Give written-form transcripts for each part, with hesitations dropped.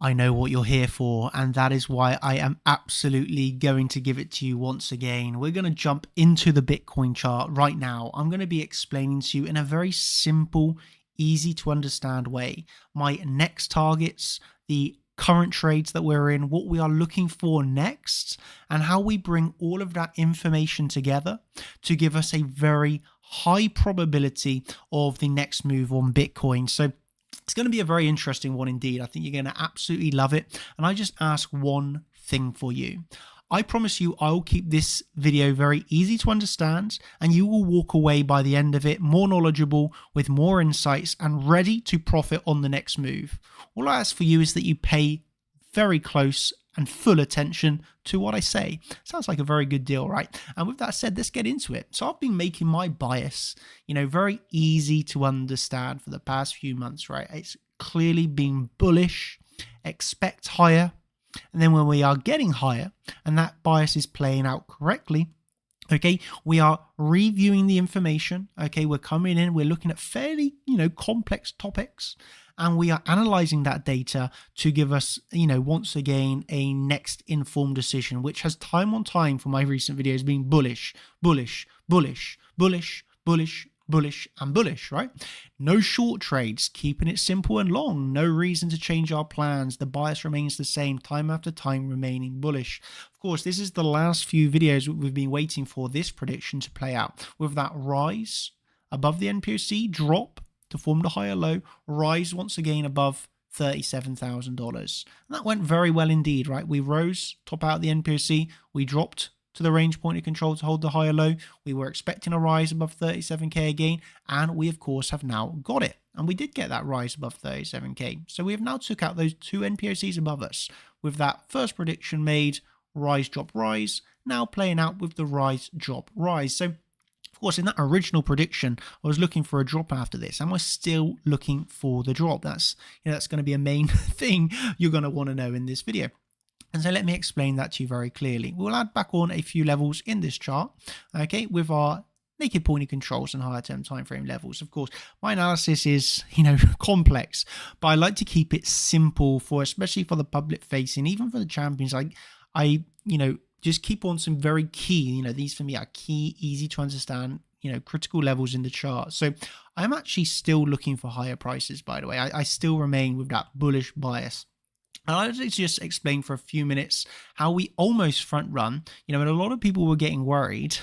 I know what you're here for, and that is why I am absolutely going to give it to you once again. We're going to jump into the Bitcoin chart right now. I'm going to be explaining to you in a very simple, easy to understand way my next targets, the current trades that we're in, what we are looking for next, and how we bring all of that information together to give us a very high probability of the next move on Bitcoin. So it's going to be a very interesting one indeed. I think you're going to absolutely love it. And I just ask one thing for you. I promise you I will keep this video very easy to understand, and you will walk away by the end of it more knowledgeable, with more insights, and ready to profit on the next move. All I ask for you is that you pay very close and full attention to what I say. Sounds like a very good deal, right? And with that said, let's get into it. So I've been making my bias, very easy to understand for the past few months, right? It's clearly been bullish, expect higher. And then when we are getting higher and that bias is playing out correctly, okay, we are reviewing the information. Okay, we're coming in, we're looking at fairly, complex topics, and we are analyzing that data to give us, once again, a next informed decision, which has time on time for my recent videos been bullish, bullish, bullish, bullish, bullish, bullish, and bullish, right? No short trades, keeping it simple and long. No reason to change our plans. The bias remains the same, time after time remaining bullish. Of course, this is the last few videos we've been waiting for this prediction to play out, with that rise above the NPOC, drop to form the higher low, rise once again above $37,000. And that went very well indeed, right? We rose, top out the NPOC, we dropped to the range point of control to hold the higher low. We were expecting a rise above 37k again, and we of course have now got it. And we did get that rise above 37k. So we have now took out those two NPOCs above us with that first prediction made, rise, drop, rise, now playing out with the rise, drop, rise. So of course, in that original prediction, I was looking for a drop after this. Am I still looking for the drop? That's going to be a main thing you're going to want to know in this video. And so let me explain that to you very clearly. We'll add back on a few levels in this chart, okay, with our naked pointing controls and higher term time frame levels. Of course, my analysis is, complex, but I like to keep it simple especially for the public facing, even for the champions. I just keep on some very key, these for me are key, easy to understand, critical levels in the chart. So I'm actually still looking for higher prices, by the way. I still remain with that bullish bias. And I'd like to just explain for a few minutes how we almost front run, and a lot of people were getting worried,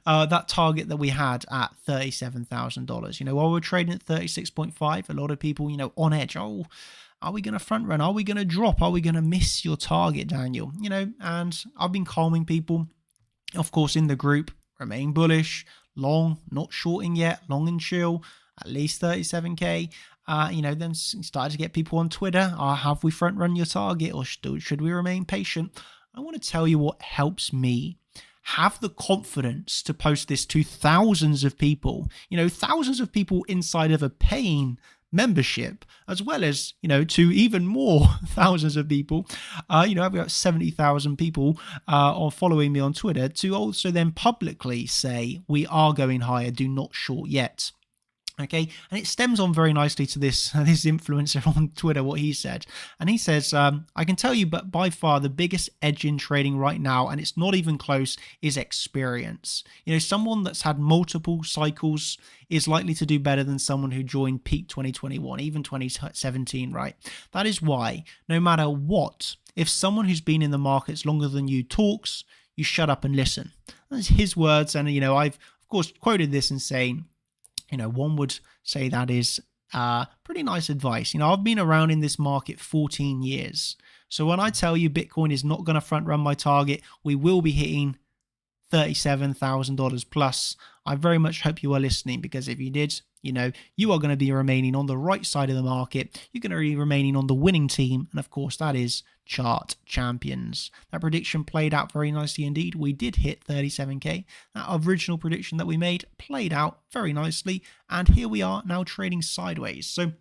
that target that we had at $37,000. While we're trading at 36.5, a lot of people, on edge, are we going to front run? Are we going to drop? Are we going to miss your target, Daniel? And I've been calming people, of course, in the group, remain bullish, long, not shorting yet, long and chill, at least 37k. Then started to get people on Twitter. Have we front run your target, or should we remain patient? I want to tell you what helps me have the confidence to post this to thousands of people, thousands of people inside of a paying membership, as well as, to even more thousands of people. I've got 70,000 people are following me on Twitter, to also then publicly say we are going higher, do not short yet. Okay, and it stems on very nicely to this influencer on Twitter, what he said. And he says, I can tell you, but by far the biggest edge in trading right now, and it's not even close, is experience. Someone that's had multiple cycles is likely to do better than someone who joined peak 2021, even 2017, right? That is why, no matter what, if someone who's been in the markets longer than you talks, you shut up and listen. That's his words. And, I've, of course, quoted this and saying, one would say that is pretty nice advice. I've been around in this market 14 years. So when I tell you Bitcoin is not going to front run my target, we will be hitting $37,000 plus. I very much hope you are listening, because if you did, you are going to be remaining on the right side of the market. You're going to be remaining on the winning team. And of course, that is chart champions. That prediction played out very nicely indeed. We did hit 37k. That original prediction that we made played out very nicely. And here we are now trading sideways. So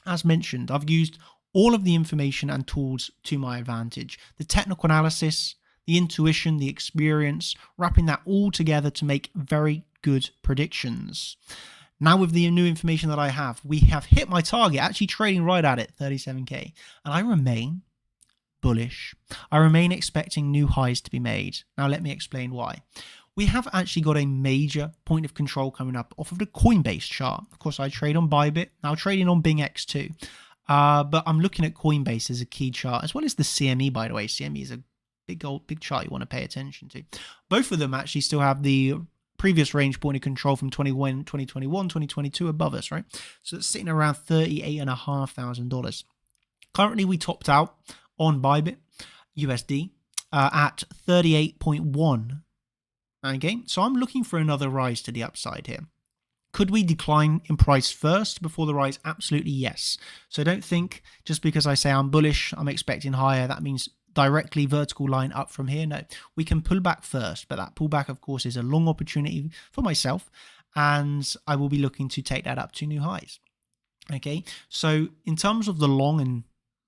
as mentioned, I've used all of the information and tools to my advantage. The technical analysis, the intuition, the experience, wrapping that all together to make very good predictions. Now with the new information that I have, we have hit my target, actually trading right at it, 37k, and I remain bullish. I remain expecting new highs to be made. Now let me explain why. We have actually got a major point of control coming up off of the Coinbase chart. Of course, I trade on Bybit, now trading on BingX too. But I'm looking at Coinbase as a key chart, as well as the CME, by the way. CME is a big chart you want to pay attention to. Both of them actually still have the previous range point of control from 2021, 2022 above us, right? So it's sitting around $38,500. Currently, we topped out on Bybit USD at 38.1. Okay, so I'm looking for another rise to the upside here. Could we decline in price first before the rise? Absolutely yes. So don't think just because I say I'm bullish, I'm expecting higher, that means directly vertical line up from here. No, we can pull back first, but that pullback, of course, is a long opportunity for myself, and I will be looking to take that up to new highs. Okay, so in terms of the long and,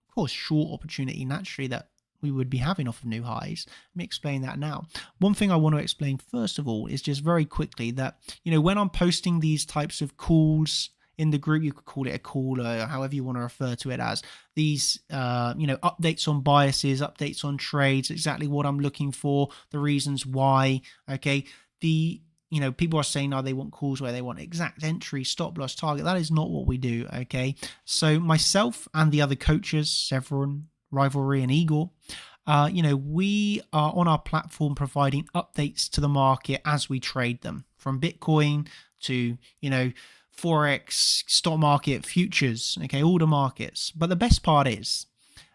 of course, short opportunity, naturally, that we would be having off of new highs. Let me explain that now. One thing I want to explain first of all is just very quickly that, when I'm posting these types of calls in the group, you could call it a call or however you want to refer to it as, these, updates on biases, updates on trades, exactly what I'm looking for, the reasons why, okay, people are saying, they want calls where they want exact entry, stop loss, target. That is not what we do, okay? So myself and the other coaches, Severin, Rivalry, and Igor, we are on our platform providing updates to the market as we trade them, from Bitcoin to, Forex, stock market, futures, okay, all the markets. But the best part is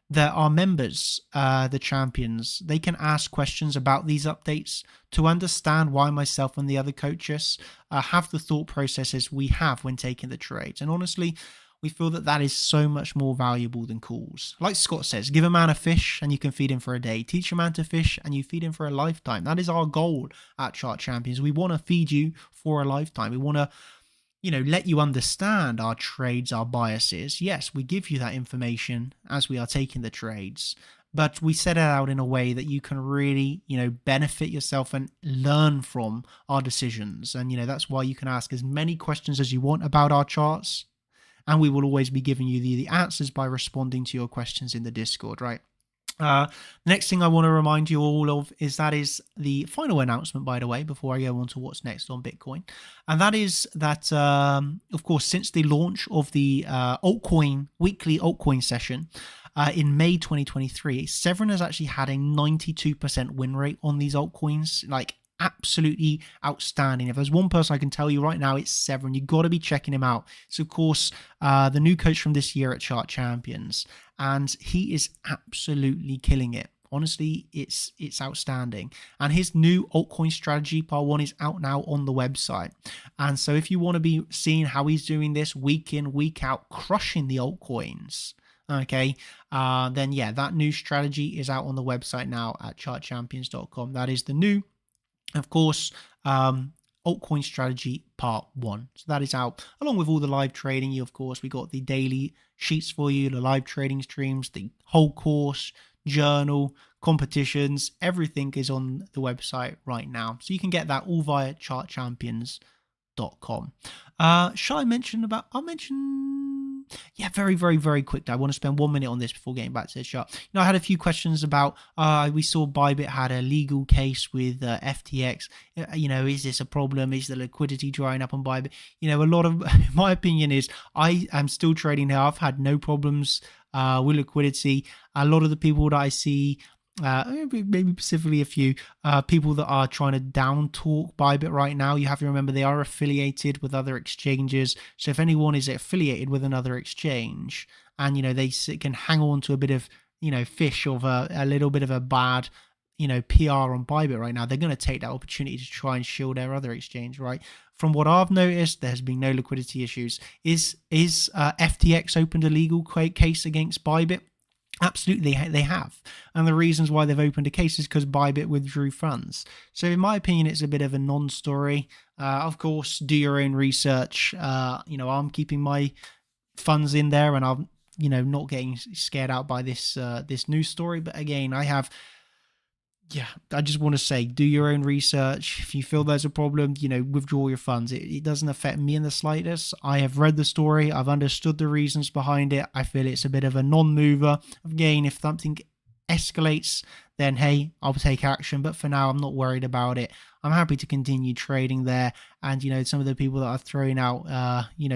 that our members, the champions, they can ask questions about these updates to understand why myself and the other coaches have the thought processes we have when taking the trades. And honestly, we feel that that is so much more valuable than calls. Like Scott says, give a man a fish and you can feed him for a day. Teach a man to fish and you feed him for a lifetime. That is our goal at Chart Champions. We want to feed you for a lifetime. We want to, let you understand our trades, our biases. Yes, we give you that information as we are taking the trades, but we set it out in a way that you can really, benefit yourself and learn from our decisions. And, that's why you can ask as many questions as you want about our charts, and we will always be giving you the answers by responding to your questions in the Discord, right? The next thing I want to remind you all of is the final announcement, by the way, before I go on to what's next on Bitcoin. And that is that, of course, since the launch of the weekly altcoin session in May 2023, Severin has actually had a 92% win rate on these altcoins, like absolutely outstanding. If there's one person I can tell you right now, it's Severin. You've got to be checking him out. It's, of course, the new coach from this year at Chart Champions, and he is absolutely killing it. Honestly, it's outstanding. And his new altcoin strategy, part 1, is out now on the website. And so if you want to be seeing how he's doing this week in, week out, crushing the altcoins, okay, then yeah, that new strategy is out on the website now at chartchampions.com. That is the new, of course, altcoin strategy part 1. So that is out along with all the live trading. Of course, we got the daily sheets for you, the live trading streams, the whole course, journal, competitions, everything is on the website right now. So you can get that all via chartchampions.com. Shall I mention very, very, very quickly. I want to spend 1 minute on this before getting back to the chart. I had a few questions about, we saw Bybit had a legal case with FTX. Is this a problem? Is the liquidity drying up on Bybit? A lot of, my opinion is, I am still trading here. I've had no problems with liquidity. A lot of the people that I see, maybe specifically a few people that are trying to down talk Bybit right now. You have to remember they are affiliated with other exchanges. So if anyone is affiliated with another exchange and, they can hang on to a bit of, fish of a little bit of a bad, PR on Bybit right now, they're going to take that opportunity to try and shield their other exchange, right? From what I've noticed, there has been no liquidity issues. Is FTX opened a legal case against Bybit? Absolutely, they have. And the reasons why they've opened a case is because Bybit withdrew funds. So in my opinion, it's a bit of a non-story. Of course, do your own research. I'm keeping my funds in there and I'm, not getting scared out by this news story. But again, I have Yeah, I just want to say, do your own research. If you feel there's a problem, withdraw your funds. It doesn't affect me in the slightest. I have read the story. I've understood the reasons behind it. I feel it's a bit of a non-mover. Again, if something escalates, then hey, I'll take action. But for now, I'm not worried about it. I'm happy to continue trading there. And, some of the people that are throwing out,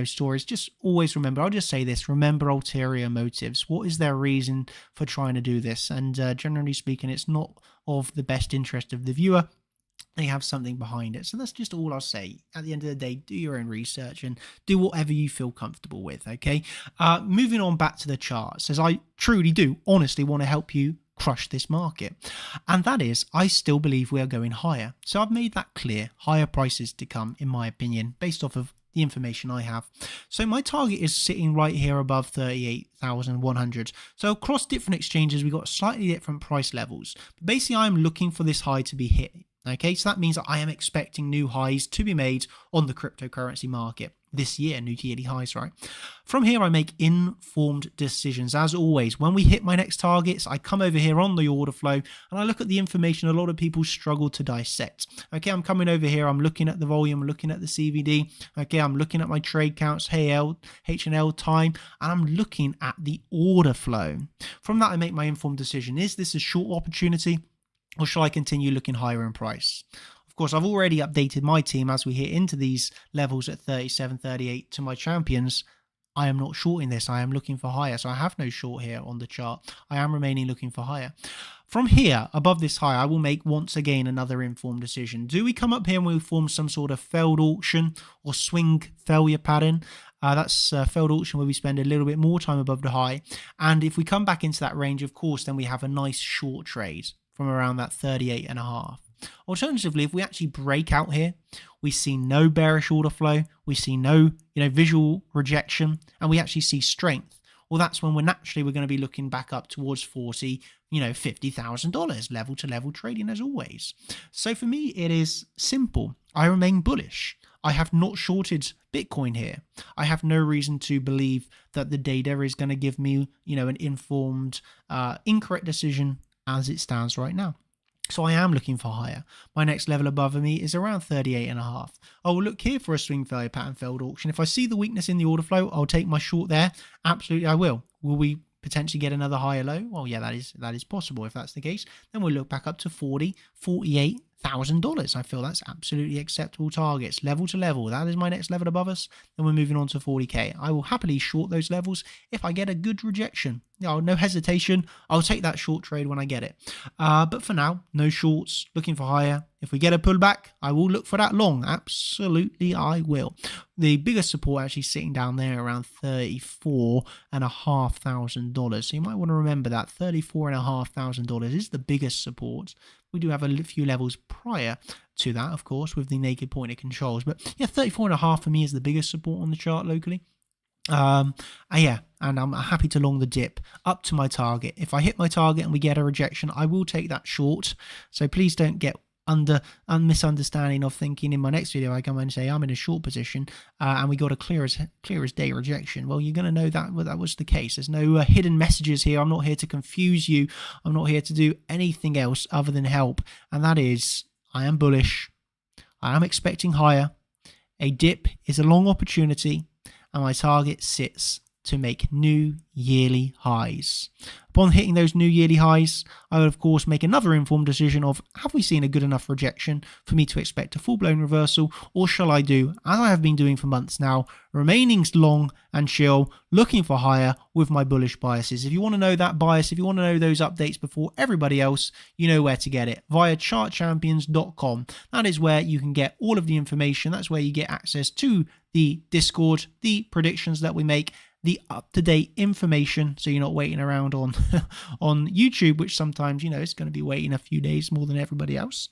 stories, just always remember, I'll just say this, remember ulterior motives. What is their reason for trying to do this? And generally speaking, it's not of the best interest of the viewer. They have something behind it. So that's just all I'll say. At the end of the day, do your own research and do whatever you feel comfortable with, okay? Moving on back to the charts, as I truly do honestly want to help you crush this market. And that is, I still believe we are going higher. So I've made that clear. Higher prices to come, in my opinion, based off of the information I have. So my target is sitting right here above 38,100. So across different exchanges, we've got slightly different price levels. But basically, I'm looking for this high to be hit. Okay, so that means that I am expecting new highs to be made on the cryptocurrency market this year, new yearly highs, right? From here, I make informed decisions. As always, when we hit my next targets, I come over here on the order flow and I look at the information a lot of people struggle to dissect. Okay, I'm coming over here, I'm looking at the volume, looking at the CVD. Okay, I'm looking at my trade counts, H&L time, and I'm looking at the order flow. From that, I make my informed decision. Is this a short opportunity, or shall I continue looking higher in price? Of course, I've already updated my team as we hit into these levels at 37, 38 to my champions. I am not shorting this. I am looking for higher. So I have no short here on the chart. I am remaining looking for higher. From here, above this high, I will make once again another informed decision. Do we come up here and we form some sort of failed auction or swing failure pattern? That's a failed auction where we spend a little bit more time above the high. And if we come back into that range, of course, then we have a nice short trade from around that 38.5. Alternatively, if we actually break out here, we see no bearish order flow, we see no visual rejection, and we actually see strength. Well, that's when we're going to be looking back up towards $50,000 level to level trading as always. So for me, it is simple. I remain bullish. I have not shorted Bitcoin here. I have no reason to believe that the data is going to give me, an informed, incorrect decision as it stands right now. So I am looking for higher. My next level above me is around 38.5. I will look here for a swing failure pattern failed auction. If I see the weakness in the order flow, I'll take my short there. Absolutely, I will. Will we potentially get another higher low? Well, yeah, that is possible. If that's the case, then we'll look back up to $48,000. I feel that's absolutely acceptable targets. Level to level, that is my next level above us. Then we're moving on to 40K. I will happily short those levels if I get a good rejection. No hesitation. I'll take that short trade when I get it. But for now, no shorts, looking for higher. If we get a pullback, I will look for that long. Absolutely, I will. The biggest support actually sitting down there around $34,500. So you might want to remember that $34,500 is the biggest support. We do have a few levels prior to that, of course, with the naked pointer controls. But yeah, 34.5 for me is the biggest support on the chart locally. And I'm happy to long the dip up to my target. If I hit my target and we get a rejection, I will take that short. So please don't get misunderstanding of thinking in my next video I come and say I'm in a short position and we got a clear as day rejection. Well, you're going to know that that was the case. There's no hidden messages here. I'm not here to confuse you. I'm not here to do anything else other than help. And that is, I am bullish. I am expecting higher. A dip is a long opportunity. And my target sits to make new yearly highs. Upon hitting those new yearly highs, I will of course make another informed decision of, have we seen a good enough rejection for me to expect a full-blown reversal, or shall I do, as I have been doing for months now, remaining long and chill, looking for higher with my bullish biases. If you want to know that bias, if you want to know those updates before everybody else, you know where to get it, via chartchampions.com. That is where you can get all of the information. That's where you get access to the Discord, the predictions that we make, the up-to-date information, so you're not waiting around on on YouTube, which sometimes it's going to be waiting a few days more than everybody else,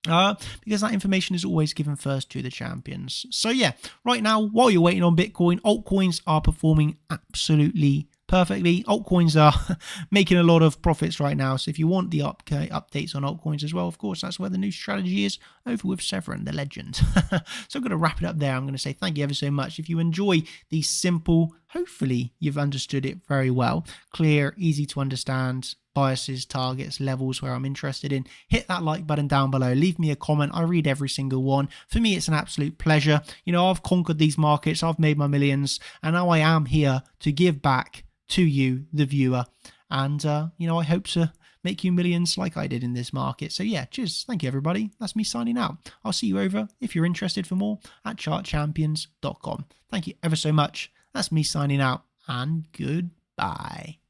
because that information is always given first to the champions. So yeah, right now, while you're waiting on Bitcoin, altcoins are performing absolutely perfectly. Altcoins are making a lot of profits right now. So if you want the updates on altcoins as well, of course, that's where the new strategy is, over with Severin, the legend. So I'm going to wrap it up there. I'm going to say thank you ever so much. If you enjoy these simple, hopefully you've understood it very well. Clear, easy to understand, biases, targets, levels where I'm interested in. Hit that like button down below. Leave me a comment. I read every single one. For me, it's an absolute pleasure. You know, I've conquered these markets. I've made my millions. And now I am here to give back to you, the viewer. And, you know, I hope to make you millions like I did in this market. So yeah, cheers. Thank you, everybody. That's me signing out. I'll see you over, if you're interested for more, at chartchampions.com. Thank you ever so much. That's me signing out, and goodbye.